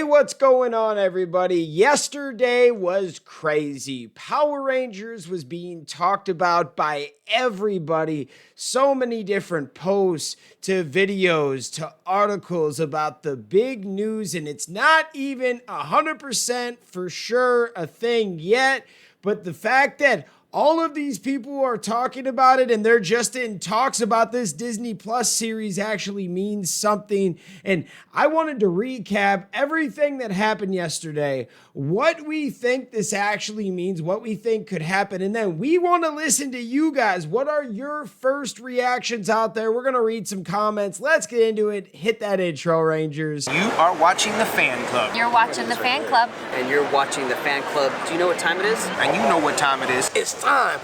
Hey, what's going on, everybody? Yesterday was crazy. Power Rangers was being talked about by everybody. So many different posts to videos to articles about the big news, and it's not even 100% for sure a thing yet, but the fact that all of these people are talking about it and they're just in talks about this Disney Plus series actually means something. And I wanted to recap everything that happened yesterday, what we think this actually means, what we think could happen. And then we want to listen to you guys. What are your first reactions out there? We're going to read some comments. Let's get into it. Hit that intro, Rangers. You are watching the Fan Club. You're watching the Fan Club. And you're watching the Fan Club. Do you know what time it is? And you know what time it is. It's time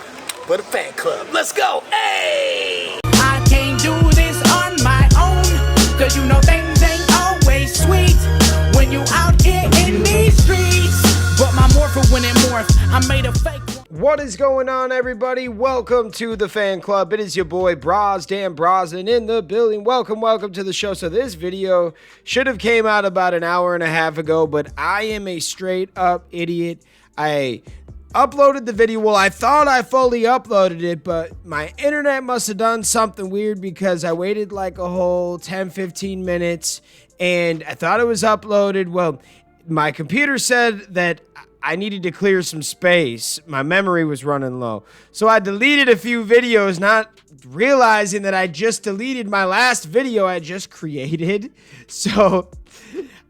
for the Fan Club. Let's go. Hey! I can't do this on my own, cause you know things ain't always sweet when you out here in these streets. But my morpher when it morphed, I made a fake. What is going on, everybody? Welcome to the Fan Club. It is your boy Dan Brosnan in the building. Welcome to the show. So this video should have came out about an hour and a half ago, but I am a straight up idiot. I uploaded the video. Well, I thought I fully uploaded it, but my internet must have done something weird because I waited like a whole 10-15 minutes and I thought it was uploaded. Well, my computer said that I needed to clear some space. My memory was running low. So I deleted a few videos, not realizing that I just deleted my last video I just created. So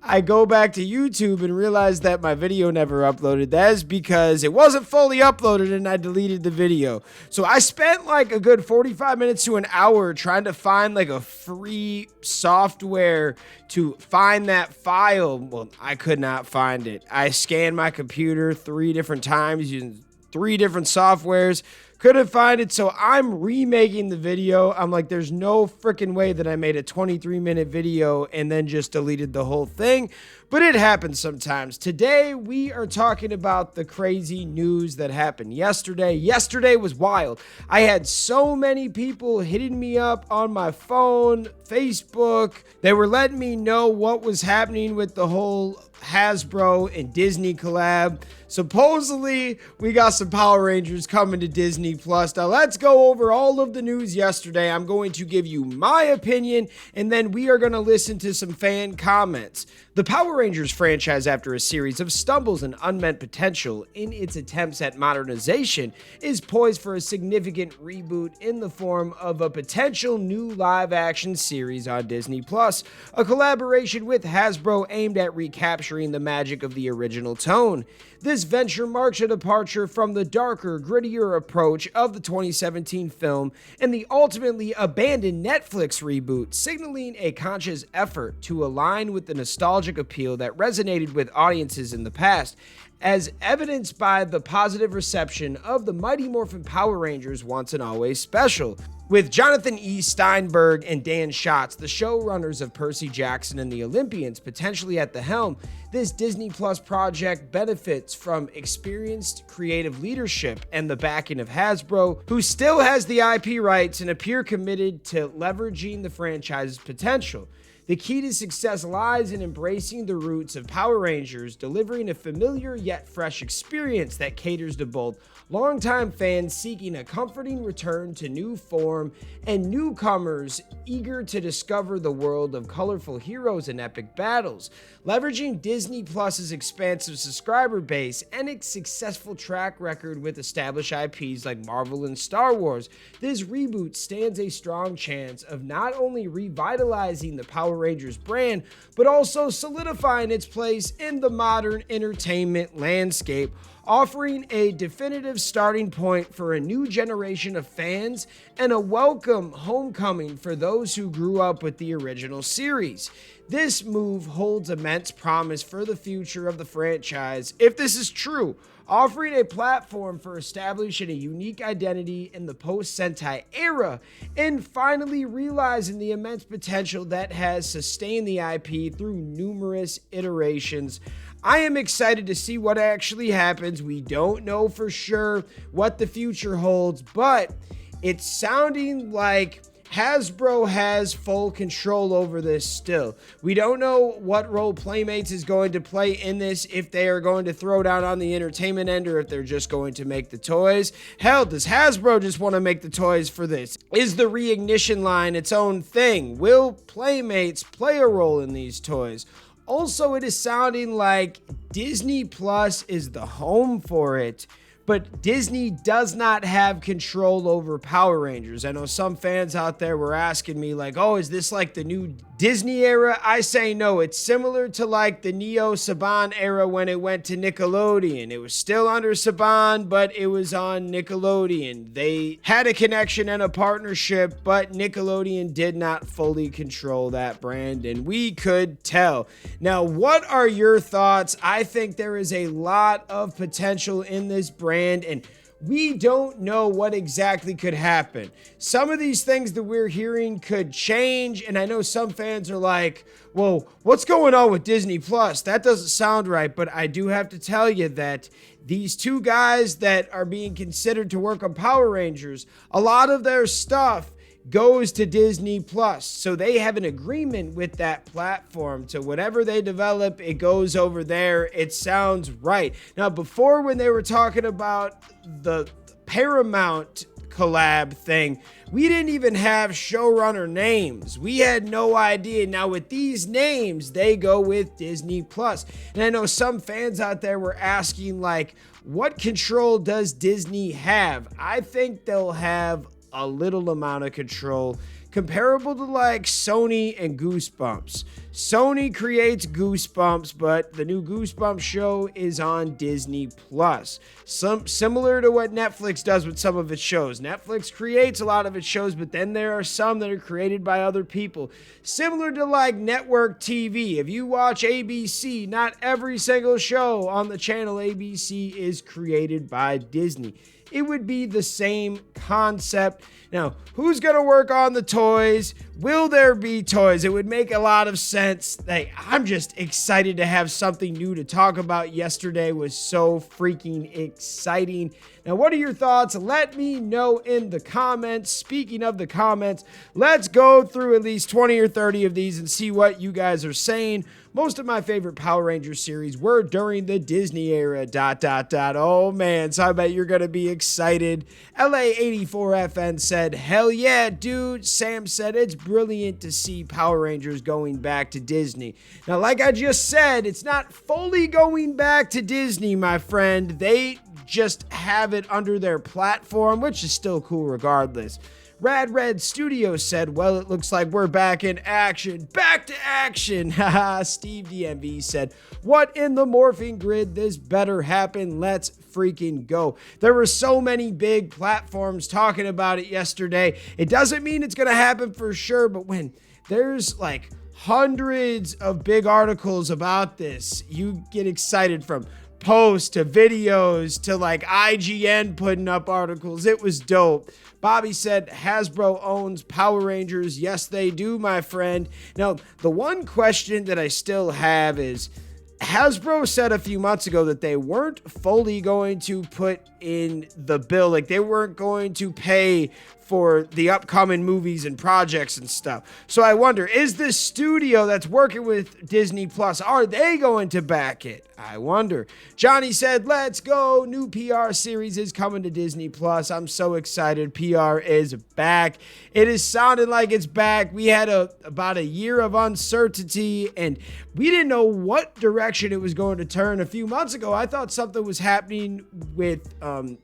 I go back to YouTube and realize that my video never uploaded. That is because it wasn't fully uploaded and I deleted the video. So I spent like a good 45 minutes to an hour trying to find like a free software to find that file. Well, I could not find it. I scanned my computer 3 different times using 3 different softwares. Couldn't find it, so I'm remaking the video. I'm like, there's no freaking way that I made a 23-minute video and then just deleted the whole thing. But it happens sometimes. Today, we are talking about the crazy news that happened yesterday. Yesterday was wild. I had so many people hitting me up on my phone, Facebook. They were letting me know what was happening with the whole Hasbro and Disney collab. Supposedly, we got some Power Rangers coming to Disney Plus. Now, let's go over all of the news yesterday. I'm going to give you my opinion, and then we are going to listen to some fan comments. The Power Rangers franchise, after a series of stumbles and unmet potential in its attempts at modernization, is poised for a significant reboot in the form of a potential new live-action series on Disney Plus, a collaboration with Hasbro aimed at recapturing the magic of the original tone. This venture marks a departure from the darker, grittier approach of the 2017 film and the ultimately abandoned Netflix reboot, signaling a conscious effort to align with the nostalgic appeal that resonated with audiences in the past, as evidenced by the positive reception of the Mighty Morphin Power Rangers Once and Always special. With Jonathan E. Steinberg and Dan Schatz, the showrunners of Percy Jackson and the Olympians, potentially at the helm, this Disney Plus project benefits from experienced creative leadership and the backing of Hasbro, who still has the IP rights and appear committed to leveraging the franchise's potential. The key to success lies in embracing the roots of Power Rangers, delivering a familiar yet fresh experience that caters to both longtime fans seeking a comforting return to new form and newcomers eager to discover the world of colorful heroes and epic battles. Leveraging Disney Plus's expansive subscriber base and its successful track record with established IPs like Marvel and Star Wars, this reboot stands a strong chance of not only revitalizing the Power Rangers brand, but also solidifying its place in the modern entertainment landscape, offering a definitive starting point for a new generation of fans and a welcome homecoming for those who grew up with the original series. This move holds immense promise for the future of the franchise, if this is true, offering a platform for establishing a unique identity in the post-Sentai era and finally realizing the immense potential that has sustained the IP through numerous iterations. I am excited to see what actually happens. We don't know for sure what the future holds, but it's sounding like Hasbro has full control over this still. We don't know what role Playmates is going to play in this, if they are going to throw down on the entertainment end or if they're just going to make the toys. Hell, does Hasbro just want to make the toys for this? Is the Reignition line its own thing? Will Playmates play a role in these toys? Also, it is sounding like Disney Plus is the home for it, but Disney does not have control over Power Rangers. I know some fans out there were asking me like, oh, is this like the new Disney era? I say no. It's similar to like the Neo Saban era when it went to Nickelodeon. It was still under Saban, but it was on Nickelodeon. They had a connection and a partnership, but Nickelodeon did not fully control that brand, and we could tell. Now, what are your thoughts? I think there is a lot of potential in this brand, and we don't know what exactly could happen. Some of these things that we're hearing could change, and I know some fans are like, well, what's going on with Disney Plus? That doesn't sound right, but I do have to tell you that these two guys that are being considered to work on Power Rangers, a lot of their stuff goes to Disney Plus. So they have an agreement with that platform. So whatever they develop, it goes over there. It sounds right. Now, before when they were talking about the Paramount collab thing, we didn't even have showrunner names. We had no idea. Now with these names, they go with Disney Plus. And I know some fans out there were asking like, what control does Disney have? I think they'll have a little amount of control, comparable to like Sony and Goosebumps. Sony creates Goosebumps, but the new Goosebumps show is on Disney Plus. Similar to what Netflix does with some of its shows. Netflix creates a lot of its shows, but then there are some that are created by other people. Similar to like network TV. If you watch ABC, not every single show on the channel ABC is created by Disney. It would be the same concept. Now, who's going to work on the toys? Will there be toys? It would make a lot of sense. Like, I'm just excited to have something new to talk about. Yesterday was so freaking exciting. Now, what are your thoughts? Let me know in the comments. Speaking of the comments, let's go through at least 20 or 30 of these and see what you guys are saying. Most of my favorite Power Rangers series were during the Disney era, ... Oh man, so I bet you're going to be excited. LA84FN said, hell yeah, dude. Sam said, it's brilliant to see Power Rangers going back to Disney. Now, like I just said, it's not fully going back to Disney, my friend. They just have it under their platform, which is still cool regardless. Rad Red Studio said, well, it looks like we're back in action. Back to action. Haha. Steve DMV said, what in the morphing grid? This better happen. Let's freaking go. There were so many big platforms talking about it yesterday. It doesn't mean it's going to happen for sure, but when there's like hundreds of big articles about this, you get excited from posts to videos to like IGN putting up articles. It was dope. Bobby said Hasbro owns Power Rangers. Yes, they do, my friend. Now, the one question that I still have is, Hasbro said a few months ago that they weren't fully going to put in the bill, like they weren't going to pay for the upcoming movies and projects and stuff. So I wonder, is this studio that's working with Disney Plus, are they going to back it? I wonder. Johnny said, let's go. New PR series is coming to Disney Plus. I'm so excited. PR is back. It is sounding like it's back. We had about a year of uncertainty, and we didn't know what direction it was going to turn. A few months ago, I thought something was happening with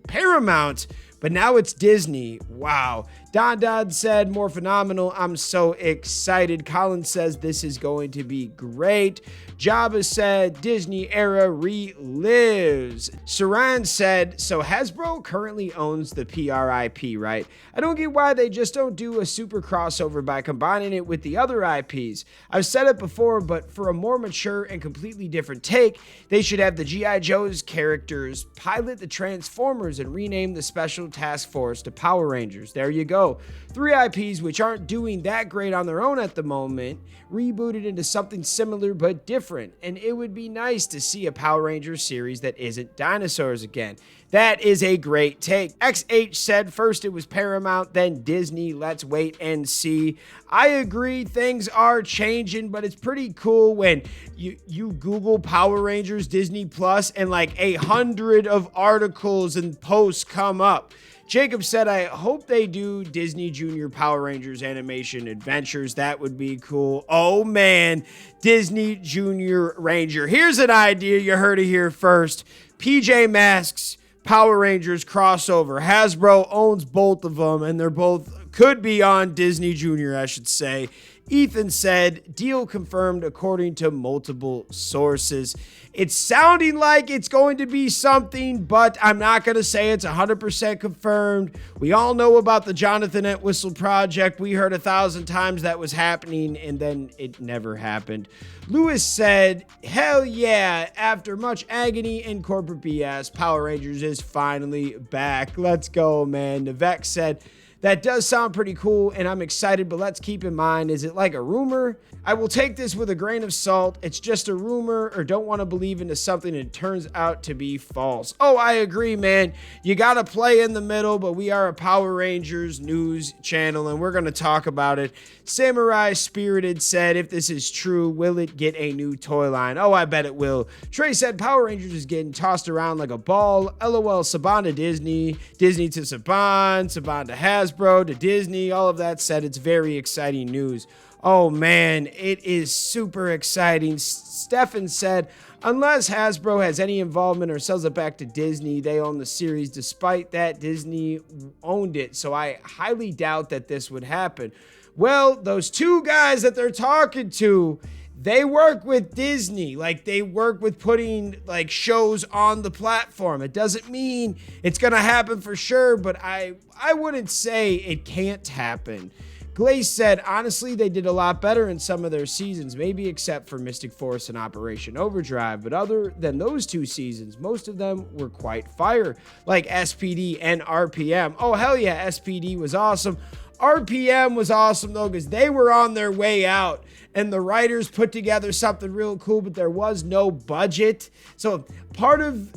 Paramount, but now it's Disney. Wow. Don Dodd said, more phenomenal. I'm so excited. Colin says this is going to be great. Jabba said Disney era relives. Saran said, so Hasbro currently owns the PRIP, right? I don't get why they just don't do a super crossover by combining it with the other IPs. I've said it before, but for a more mature and completely different take, they should have the G.I. Joe's characters pilot the Transformers and rename the Special Task Force to Power Rangers. There you go. So, 3 IPs which aren't doing that great on their own at the moment, rebooted into something similar but different, and it would be nice to see a Power Rangers series that isn't dinosaurs again. That is a great take. XH said first it was Paramount, then Disney. Let's wait and see. I agree, things are changing, but it's pretty cool when you Google Power Rangers Disney Plus and like 100 of articles and posts come up. Jacob said, I hope they do Disney Junior Power Rangers animation adventures. That would be cool. Oh man, Disney Junior Ranger. Here's an idea, you heard it here first. PJ Masks Power Rangers crossover. Hasbro owns both of them, and they're both could be on Disney Junior, I should say. Ethan said, deal confirmed according to multiple sources. It's sounding like it's going to be something, but I'm not going to say it's 100% confirmed. We all know about the Jonathan Entwistle project. We heard 1,000 times that was happening, and then it never happened. Lewis said, hell yeah, after much agony and corporate BS, Power Rangers is finally back. Let's go, man. Nivek said, that does sound pretty cool, and I'm excited, but let's keep in mind, is it like a rumor? I will take this with a grain of salt. It's just a rumor, or don't want to believe into something that turns out to be false. Oh, I agree, man. You got to play in the middle, but we are a Power Rangers news channel, and we're going to talk about it. Samurai Spirited said, if this is true, will it get a new toy line? Oh, I bet it will. Trey said, Power Rangers is getting tossed around like a ball. LOL, Saban to Disney, Disney to Saban, Saban to Hasbro to Disney. All of that said, it's very exciting news. Oh man, it is super exciting. Stefan said, unless Hasbro has any involvement or sells it back to Disney, they own the series. Despite that, Disney owned it, so I highly doubt that this would happen. Well, those two guys that they're talking to, they work with Disney. Like, they work with putting like shows on the platform. It doesn't mean it's gonna happen for sure, but I wouldn't say it can't happen. Glaze said, honestly, they did a lot better in some of their seasons, maybe except for Mystic Force and Operation Overdrive. But other than those two seasons, most of them were quite fire, like SPD and RPM. Oh, hell yeah, SPD was awesome. RPM was awesome, though, because they were on their way out, and the writers put together something real cool, but there was no budget. So part of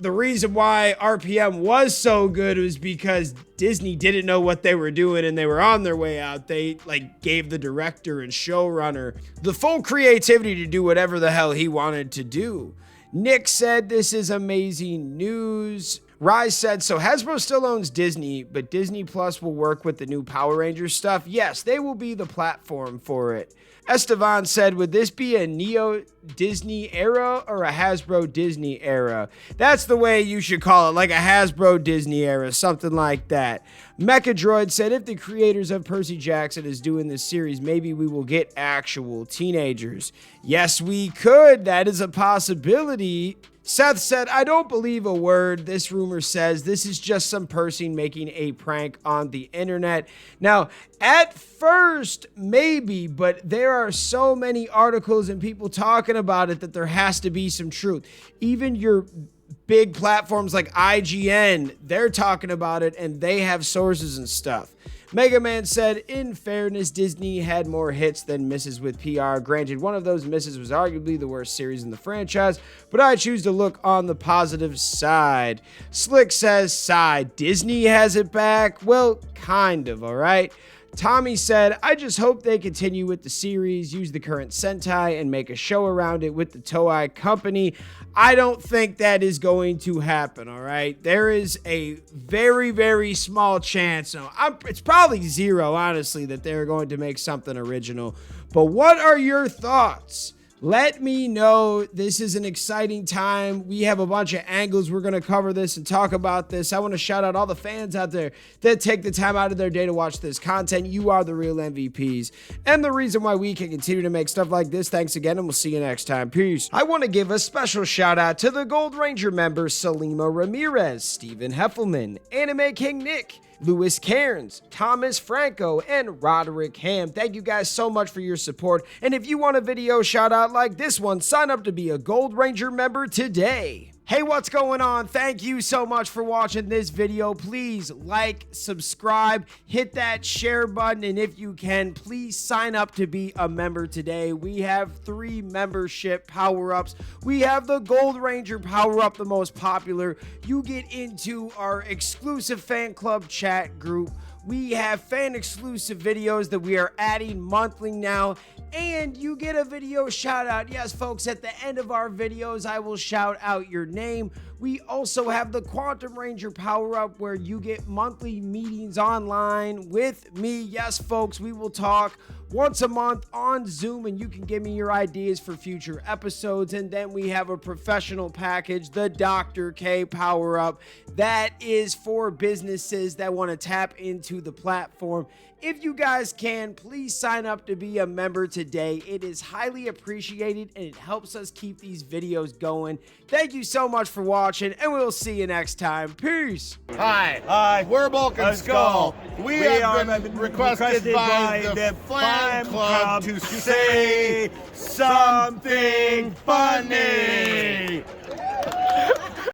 the reason why RPM was so good was because Disney didn't know what they were doing and they were on their way out. They like gave the director and showrunner the full creativity to do whatever the hell he wanted to do. Nick said, this is amazing news. Rise said, so Hasbro still owns Disney, but Disney Plus will work with the new Power Rangers stuff. Yes, they will be the platform for it. Estevan said, would this be a Neo Disney era or a Hasbro Disney era? That's the way you should call it, like a Hasbro Disney era, something like that. Mechadroid said, if the creators of Percy Jackson is doing this series, maybe we will get actual teenagers. Yes, we could. That is a possibility. Seth said, I don't believe a word this rumor says. This is just some person making a prank on the internet. Now, at first, maybe, but there are so many articles and people talking about it that there has to be some truth. Even your big platforms like IGN, they're talking about it and they have sources and stuff. Mega Man said, in fairness, Disney had more hits than misses with PR. Granted, one of those misses was arguably the worst series in the franchise, but I choose to look on the positive side. Slick says, sigh, Disney has it back? Well, kind of, all right? Tommy said, I just hope they continue with the series, use the current Sentai, and make a show around it with the Toei company. I don't think that is going to happen, all right? There is a very, very small chance. No, it's probably zero, honestly, that they're going to make something original. But what are your thoughts? Let me know. This is an exciting time. We have a bunch of angles. We're going to cover this and talk about this. I want to shout out all the fans out there that take the time out of their day to watch this content. You are the real MVPs and the reason why we can continue to make stuff like this. Thanks again, and we'll see you next time. Peace. I want to give a special shout out to the Gold Ranger members Salima Ramirez, Stephen Heffelman, Anime King Nick, Louis Cairns, Thomas Franco, and Roderick Ham. Thank you guys so much for your support. And if you want a video shout out like this one, sign up to be a Gold Ranger member today. Hey, what's going on? Thank you so much for watching this video. Please like, subscribe, hit that share button, and if you can, please sign up to be a member today. We have 3 membership power-ups. We have the Gold Ranger power-up, the most popular. You get into our exclusive fan club chat group. We have fan exclusive videos that we are adding monthly now, and you get a video shout out. Yes, folks, at the end of our videos, I will shout out your name. We also have the Quantum Ranger power up where you get monthly meetings online with me. Yes, folks, we will talk once a month on Zoom, and you can give me your ideas for future episodes. And then we have a professional package, the Dr. K power up, that is for businesses that want to tap into the platform. If you guys can, please sign up to be a member today. It is highly appreciated and it helps us keep these videos going. Thank you so much for watching, and we'll see you next time. Peace. Hi, we're Bulk and Skull. We have been requested by the fan club to say something funny.